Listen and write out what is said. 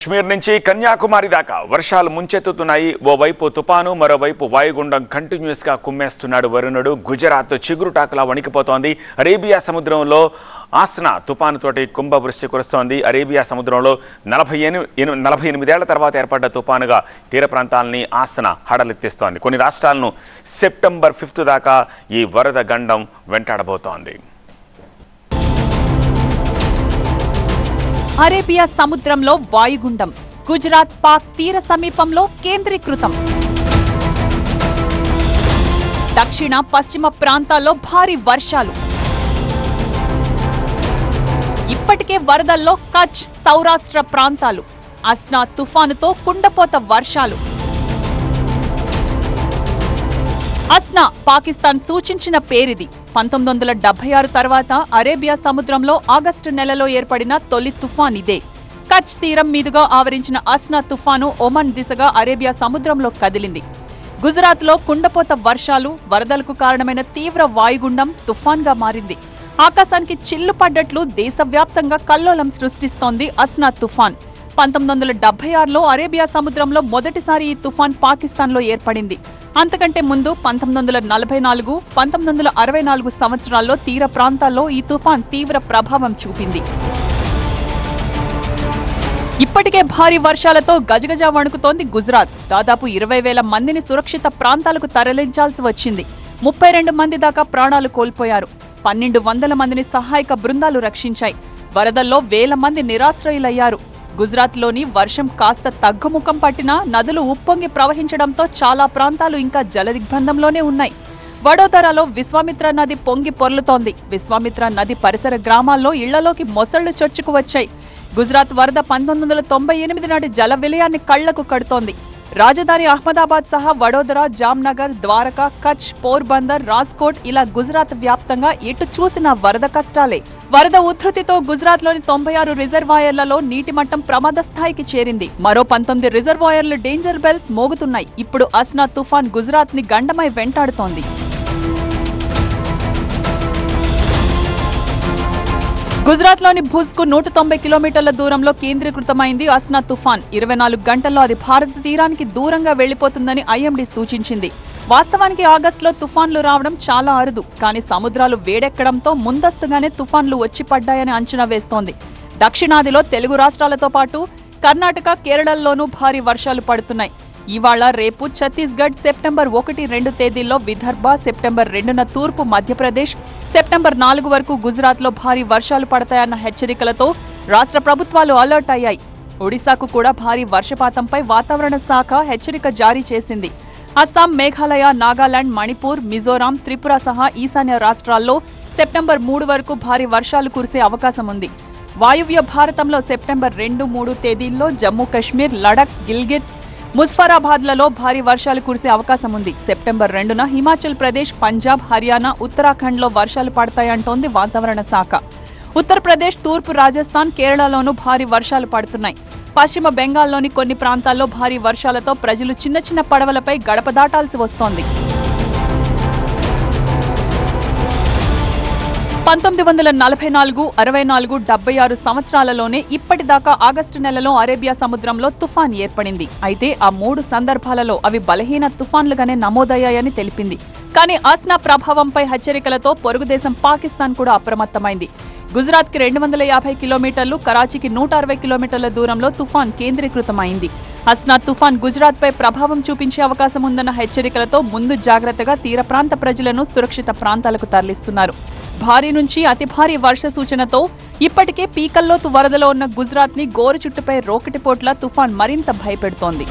కశ్మీర్ నుంచి కన్యాకుమారి దాకా వర్షాలు ముంచెత్తుతున్నాయి. ఓవైపు తుపాను, మరోవైపు వాయుగుండం కంటిన్యూస్ గా కుమ్మేస్తున్నాడు వరుణుడు. గుజరాత్ చిగురుటాకులా వణికిపోతోంది. అరేబియా సముద్రంలో ఆస్నా తుపానుతోటి కుంభవృష్టి కురుస్తోంది. అరేబియా సముద్రంలో 48 ఏళ్ల తర్వాత ఏర్పడ్డ తుపానుగా తీర ప్రాంతాలని ఆస్నా హడలెత్తిస్తోంది. కొన్ని రాష్ట్రాలను సెప్టెంబర్ 5 దాకా ఈ వరద గండం వెంటాడబోతోంది. అరేబియా సముద్రంలో వాయుగుండం గుజరాత్ పాక్ తీర సమీపంలో కేంద్రీకృతం. దక్షిణ పశ్చిమ ప్రాంతాల్లో భారీ వర్షాలు. ఇప్పటికే వరదల్లో కచ్, సౌరాష్ట్ర ప్రాంతాలు. ఆస్నా తుఫానుతో కుండపోత వర్షాలు. ఆస్నా పాకిస్తాన్ సూచించిన పేరిది. 1976 తర్వాత అరేబియా సముద్రంలో ఆగస్టు నెలలో ఏర్పడిన తొలి తుఫాన్ ఇదే. కచ్ తీరం మీదుగా ఆవరించిన ఆస్నా తుఫాను ఒమన్ దిశగా అరేబియా సముద్రంలో కదిలింది. గుజరాత్లో కుండపోత వర్షాలు, వరదలకు కారణమైన తీవ్ర వాయుగుండం తుఫాన్గా మారింది. ఆకాశానికి చిల్లు పడ్డట్లు దేశవ్యాప్తంగా కల్లోలం సృష్టిస్తోంది ఆస్నా తుఫాన్. 1976లో అరేబియా సముద్రంలో మొదటిసారి ఈ తుఫాన్ పాకిస్తాన్లో ఏర్పడింది. అంతకంటే ముందు 1944, 1964 సంవత్సరాల్లో తీర ప్రాంతాల్లో ఈ తుఫాన్ తీవ్ర ప్రభావం చూపింది. ఇప్పటికే భారీ వర్షాలతో గజగజ వణుకుతోంది గుజరాత్. దాదాపు 20,000 మందిని సురక్షిత ప్రాంతాలకు తరలించాల్సి వచ్చింది. 32 మంది దాకా ప్రాణాలు కోల్పోయారు. 1200 మందిని సహాయక బృందాలు రక్షించాయి. వరదల్లో 1000 మంది నిరాశ్రయులయ్యారు. గుజరాత్లోని వర్షం కాస్త తగ్గుముఖం పట్టినా నదులు ఉప్పొంగి ప్రవహించడంతో చాలా ప్రాంతాలు ఇంకా జలదిగ్బంధంలోనే ఉన్నాయి. వడోదరాలో విశ్వామిత్ర నది పొంగి పొర్లుతోంది. విశ్వామిత్ర నది పరిసర గ్రామాల్లో ఇళ్లలోకి మొసళ్లు చొచ్చుకు వచ్చాయి. గుజరాత్ వరద 1998 నాటి జల విలయాన్ని కళ్లకు కడుతోంది. రాజధాని అహ్మదాబాద్ సహా వడోదర, జామ్నగర్, ద్వారకా, కచ్, పోర్బందర్, రాజ్కోట్ ఇలా గుజరాత్ వ్యాప్తంగా ఎటు చూసినా వరద కష్టాలే. వరద ఉధృతితో గుజరాత్లోని 96 రిజర్వాయర్లలో నీటి మట్టం ప్రమాద స్థాయికి చేరింది. మరో 19 రిజర్వాయర్లు డేంజర్ బెల్స్ మోగుతున్నాయి. ఇప్పుడు ఆస్నా తుఫాన్ గుజరాత్ ని గండమై వెంటాడుతోంది. గుజరాత్లోని భుజ్కు 190 కిలోమీటర్ల దూరంలో కేంద్రీకృతమైంది ఆస్నా తుఫాన్. 24 గంటల్లో అది భారత తీరానికి దూరంగా వెళ్లిపోతుందని ఐఎండీ సూచించింది. వాస్తవానికి ఆగస్టులో తుఫాన్లు రావడం చాలా అరుదు. కానీ సముద్రాలు వేడెక్కడంతో ముందస్తుగానే తుఫాన్లు వచ్చి పడ్డాయని అంచనా వేస్తోంది. దక్షిణాదిలో తెలుగు రాష్ట్రాలతో పాటు కర్ణాటక, కేరళల్లోనూ భారీ వర్షాలు పడుతున్నాయి. ఇవాళ, రేపు ఛత్తీస్గఢ్, సెప్టెంబర్ 1, 2 తేదీల్లో విదర్భ, సెప్టెంబర్ 2న తూర్పు మధ్యప్రదేశ్, సెప్టెంబర్ 4 వరకు గుజరాత్లో భారీ వర్షాలు పడతాయన్న హెచ్చరికలతో రాష్ట్ర ప్రభుత్వాలు అలర్ట్ అయ్యాయి. ఒడిశాకు కూడా భారీ వర్షపాతంపై వాతావరణ శాఖ హెచ్చరిక జారీ చేసింది. అస్సాం, మేఘాలయ, నాగాలాండ్, మణిపూర్, మిజోరాం, త్రిపుర సహా ఈశాన్య రాష్ట్రాల్లో సెప్టెంబర్ 3 వరకు భారీ వర్షాలు కురిసే అవకాశం ఉంది. వాయువ్య భారతంలో సెప్టెంబర్ 2, 3 తేదీల్లో జమ్మూ కశ్మీర్, లడక్, గిల్గిత్, ముజఫరాబాద్లలో భారీ వర్షాలు కురిసే అవకాశం ఉంది. సెప్టెంబర్ 2న హిమాచల్ ప్రదేశ్, పంజాబ్, హర్యానా, ఉత్తరాఖండ్లో వర్షాలు పడతాయంటోంది వాతావరణ శాఖ. ఉత్తరప్రదేశ్, తూర్పు రాజస్థాన్, కేరళలోనూ భారీ వర్షాలు పడుతున్నాయి. పశ్చిమ బెంగాల్లోని కొన్ని ప్రాంతాల్లో భారీ వర్షాలతో ప్రజలు చిన్న చిన్న పడవలపై గడప దాటాల్సి వస్తోంది. 1944, 64, 76 సంవత్సరాలలోనే ఇప్పటిదాకా ఆగస్టు నెలలో అరేబియా సముద్రంలో తుఫాన్ ఏర్పడింది. అయితే ఆ 3 సందర్భాలలో అవి బలహీన తుఫాన్లుగానే నమోదయ్యాయని తెలిపింది. కానీ ఆస్నా ప్రభావంపై హెచ్చరికలతో పొరుగుదేశం పాకిస్తాన్ కూడా అప్రమత్తమైంది. గుజరాత్కి 250 కిలోమీటర్లు, కరాచీకి 160 కిలోమీటర్ల దూరంలో తుఫాన్ కేంద్రీకృతమైంది. ఆస్నా తుఫాన్ గుజరాత్పై ప్రభావం చూపించే అవకాశం ఉందన్న హెచ్చరికలతో ముందు జాగ్రత్తగా తీర ప్రాంత ప్రజలను సురక్షిత ప్రాంతాలకు తరలిస్తున్నారు. భారీ నుంచి అతి భారీ వర్ష సూచనతో ఇప్పటికే పీకల్లోతు వరదలో ఉన్న గుజరాత్ ని గోరు చుట్టుపై రోకటిపోట్ల తుఫాన్ మరింత భయపెడుతోంది.